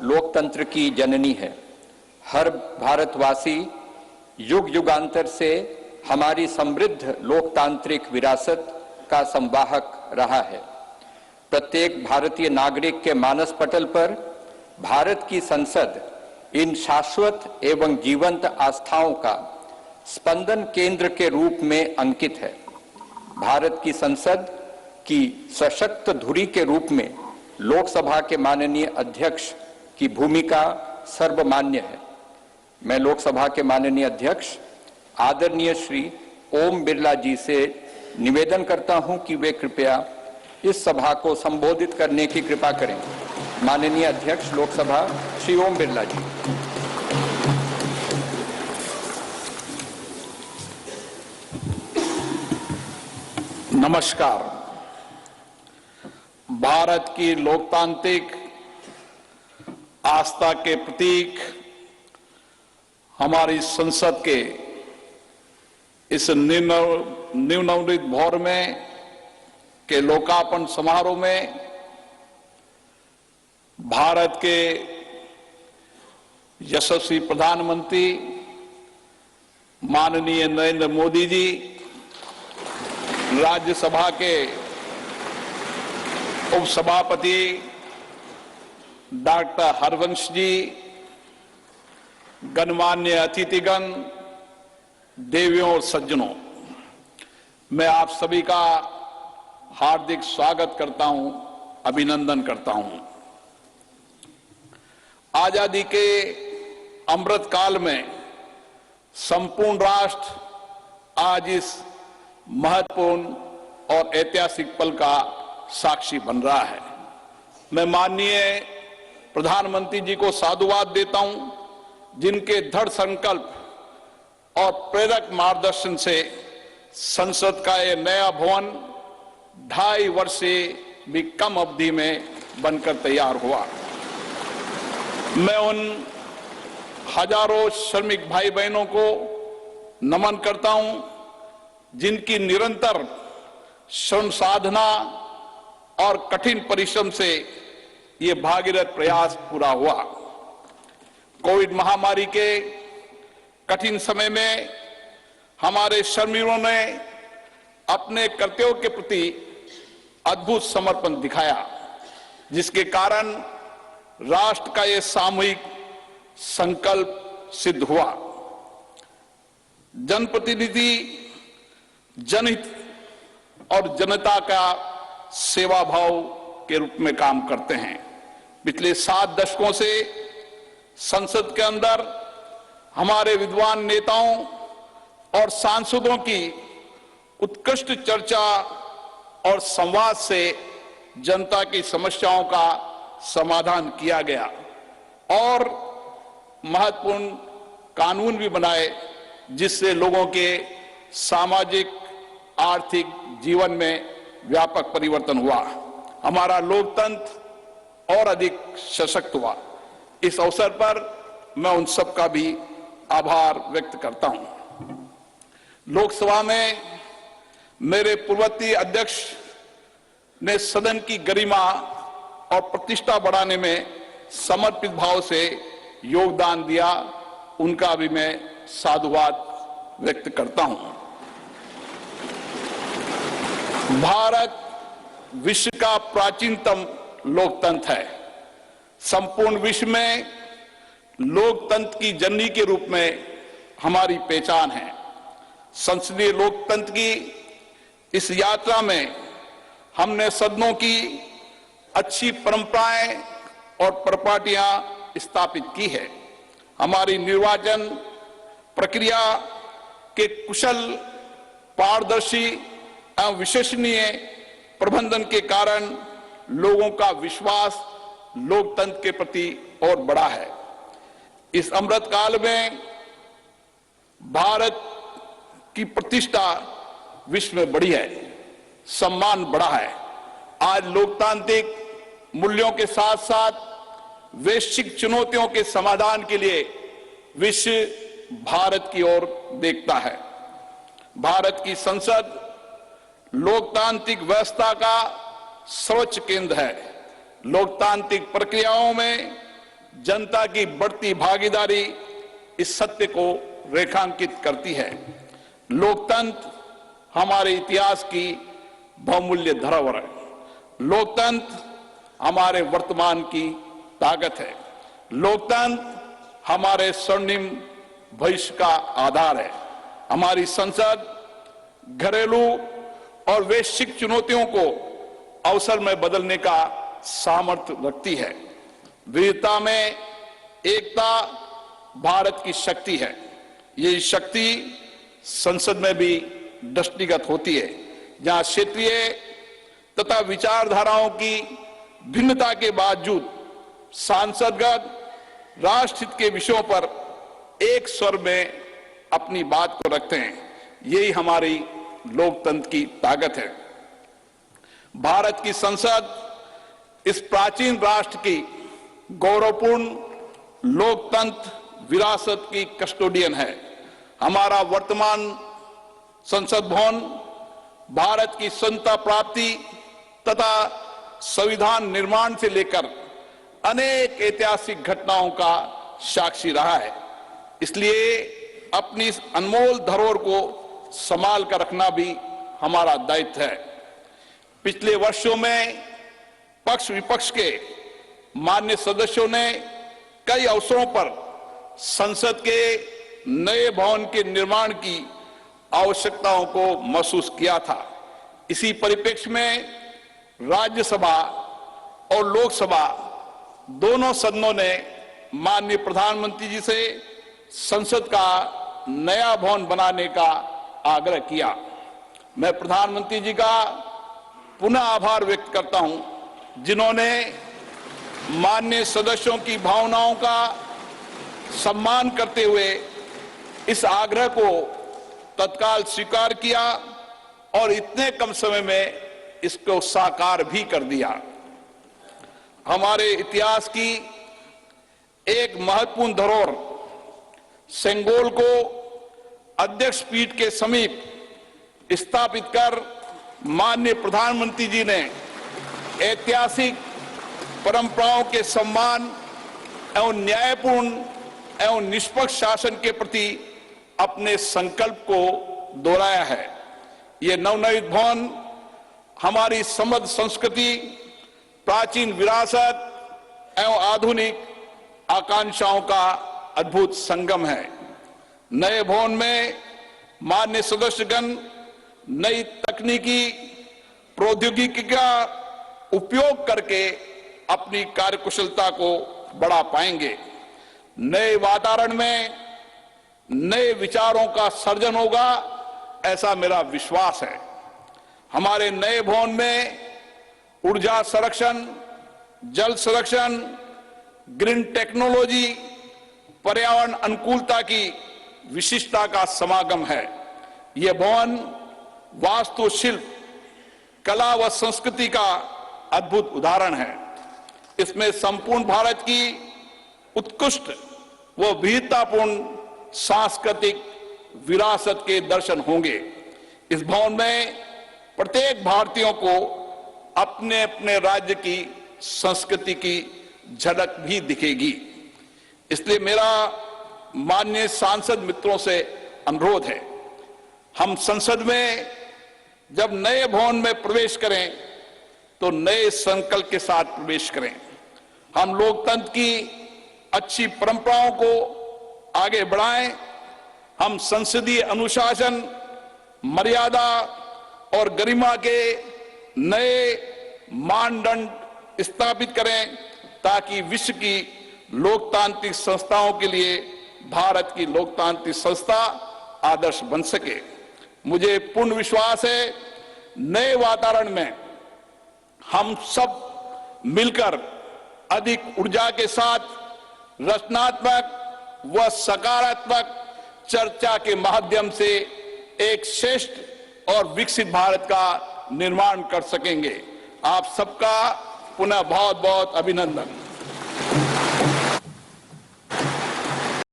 लोकतंत्र की जननी है। हर भारतवासी युग युगांतर से हमारी समृद्ध लोकतांत्रिक विरासत का संवाहक रहा है। प्रत्येक भारतीय नागरिक के मानस पटल पर भारत की संसद इन शाश्वत एवं जीवंत आस्थाओं का स्पंदन केंद्र के रूप में अंकित है। भारत की संसद की सशक्त धुरी के रूप में लोकसभा के माननीय अध्यक्ष की भूमिका सर्वमान्य है। मैं लोकसभा के माननीय अध्यक्ष आदरणीय श्री ओम बिरला जी से निवेदन करता हूं कि वे कृपया इस सभा को संबोधित करने की कृपा करें। माननीय अध्यक्ष लोकसभा श्री ओम बिरला जी। नमस्कार। भारत की लोकतांत्रिक आस्था के प्रतीक हमारी संसद के इस नवनिर्मित भवन में के लोकार्पण समारोह में भारत के यशस्वी प्रधानमंत्री माननीय नरेंद्र मोदी जी, राज्यसभा के उपसभापति डॉक्टर हरवंश जी, गणमान्य अतिथिगण, देवियों और सज्जनों, मैं आप सभी का हार्दिक स्वागत करता हूं, अभिनंदन करता हूं। आजादी के अमृत काल में संपूर्ण राष्ट्र आज इस महत्वपूर्ण और ऐतिहासिक पल का साक्षी बन रहा है। मैं माननीय प्रधानमंत्री जी को साधुवाद देता हूं, जिनके दृढ़ संकल्प और प्रेरक मार्गदर्शन से संसद का यह नया भवन 2.5 वर्ष से भी कम अवधि में बनकर तैयार हुआ। मैं उन हजारों श्रमिक भाई बहनों को नमन करता हूं, जिनकी निरंतर श्रम साधना और कठिन परिश्रम से ये भागीरथ प्रयास पूरा हुआ। कोविड महामारी के कठिन समय में हमारे श्रमिकों ने अपने कर्तव्यों के प्रति अद्भुत समर्पण दिखाया, जिसके कारण राष्ट्र का यह सामूहिक संकल्प सिद्ध हुआ। जनप्रतिनिधि जनहित और जनता का सेवा भाव के रूप में काम करते हैं। पिछले 7 दशकों से संसद के अंदर हमारे विद्वान नेताओं और सांसदों की उत्कृष्ट चर्चा और संवाद से जनता की समस्याओं का समाधान किया गया और महत्वपूर्ण कानून भी बनाए, जिससे लोगों के सामाजिक आर्थिक जीवन में व्यापक परिवर्तन हुआ। हमारा लोकतंत्र और अधिक सशक्त हुआ। इस अवसर पर मैं उन सब का भी आभार व्यक्त करता हूं। लोकसभा में मेरे पूर्ववर्ती अध्यक्ष ने सदन की गरिमा और प्रतिष्ठा बढ़ाने में समर्पित भाव से योगदान दिया, उनका भी मैं साधुवाद व्यक्त करता हूं। भारत विश्व का प्राचीनतम लोकतंत्र है। संपूर्ण विश्व में लोकतंत्र की जननी के रूप में हमारी पहचान है। संसदीय लोकतंत्र की इस यात्रा में हमने सदनों की अच्छी परंपराएं और परिपाटियां स्थापित की है। हमारी निर्वाचन प्रक्रिया के कुशल, पारदर्शी एवं विश्वसनीय प्रबंधन के कारण लोगों का विश्वास लोकतंत्र के प्रति और बढ़ा है। इस अमृत काल में भारत की प्रतिष्ठा विश्व में बढ़ी है, सम्मान बढ़ा है। आज लोकतांत्रिक मूल्यों के साथ साथ वैश्विक चुनौतियों के समाधान के लिए विश्व भारत की ओर देखता है। भारत की संसद लोकतांत्रिक व्यवस्था का सर्वोच्च केंद्र है। लोकतांत्रिक प्रक्रियाओं में जनता की बढ़ती भागीदारी इस सत्य को रेखांकित करती है। लोकतंत्र हमारे इतिहास की बहुमूल्य धरोहर है। लोकतंत्र हमारे वर्तमान की ताकत है। लोकतंत्र हमारे स्वर्णिम भविष्य का आधार है। हमारी संसद घरेलू और वैश्विक चुनौतियों को अवसर में बदलने का सामर्थ्य रखती है। विविधता में एकता भारत की शक्ति है। ये शक्ति संसद में भी दृष्टिगत होती है, जहां क्षेत्रीय तथा विचारधाराओं की भिन्नता के बावजूद सांसदगण राष्ट्रहित के विषयों पर एक स्वर में अपनी बात को रखते हैं। यही हमारी लोकतंत्र की ताकत है। भारत की संसद इस प्राचीन राष्ट्र की गौरवपूर्ण लोकतंत्र विरासत की कस्टोडियन है। हमारा वर्तमान संसद भवन भारत की स्वतंत्रता प्राप्ति तथा संविधान निर्माण से लेकर अनेक ऐतिहासिक घटनाओं का साक्षी रहा है। इसलिए अपनी इस अनमोल धरोहर को संभाल कर रखना भी हमारा दायित्व है। पिछले वर्षों में पक्ष विपक्ष के मान्य सदस्यों ने कई अवसरों पर संसद के नए भवन के निर्माण की आवश्यकताओं को महसूस किया था। इसी परिप्रेक्ष्य में राज्यसभा और लोकसभा दोनों सदनों ने माननीय प्रधानमंत्री जी से संसद का नया भवन बनाने का आग्रह किया। मैं प्रधानमंत्री जी का पुनः आभार व्यक्त करता हूं, जिन्होंने माननीय सदस्यों की भावनाओं का सम्मान करते हुए इस आग्रह को तत्काल स्वीकार किया और इतने कम समय में इसको साकार भी कर दिया। हमारे इतिहास की एक महत्वपूर्ण धरोहर सेंगोल को अध्यक्ष पीठ के समीप स्थापित कर माननीय प्रधानमंत्री जी ने ऐतिहासिक परंपराओं के सम्मान एवं न्यायपूर्ण एवं निष्पक्ष शासन के प्रति अपने संकल्प को दोहराया है। ये नवनिर्मित भवन हमारी समृद्ध संस्कृति, प्राचीन विरासत एवं आधुनिक आकांक्षाओं का अद्भुत संगम है। नए भवन में माननीय सदस्यगण नई तकनीकी प्रौद्योगिकी का उपयोग करके अपनी कार्यकुशलता को बढ़ा पाएंगे। नए वातावरण में नए विचारों का सर्जन होगा, ऐसा मेरा विश्वास है। हमारे नए भवन में ऊर्जा संरक्षण, जल संरक्षण, ग्रीन टेक्नोलॉजी, पर्यावरण अनुकूलता की विशिष्टता का समागम है। यह भवन वास्तुशिल्प, कला व संस्कृति का अद्भुत उदाहरण है। इसमें संपूर्ण भारत की उत्कृष्ट व विविधतापूर्ण सांस्कृतिक विरासत के दर्शन होंगे। इस भवन में प्रत्येक भारतीयों को अपने अपने राज्य की संस्कृति की झलक भी दिखेगी। इसलिए मेरा माननीय सांसद मित्रों से अनुरोध है, हम संसद में जब नए भवन में प्रवेश करें तो नए संकल्प के साथ प्रवेश करें। हम लोकतंत्र की अच्छी परंपराओं को आगे बढ़ाएं। हम संसदीय अनुशासन, मर्यादा और गरिमा के नए मानदंड स्थापित करें, ताकि विश्व की लोकतांत्रिक संस्थाओं के लिए भारत की लोकतांत्रिक संस्था आदर्श बन सके। मुझे पूर्ण विश्वास है, नए वातावरण में हम सब मिलकर अधिक ऊर्जा के साथ रचनात्मक व सकारात्मक चर्चा के माध्यम से एक श्रेष्ठ और विकसित भारत का निर्माण कर सकेंगे। आप सबका पुनः बहुत बहुत अभिनंदन।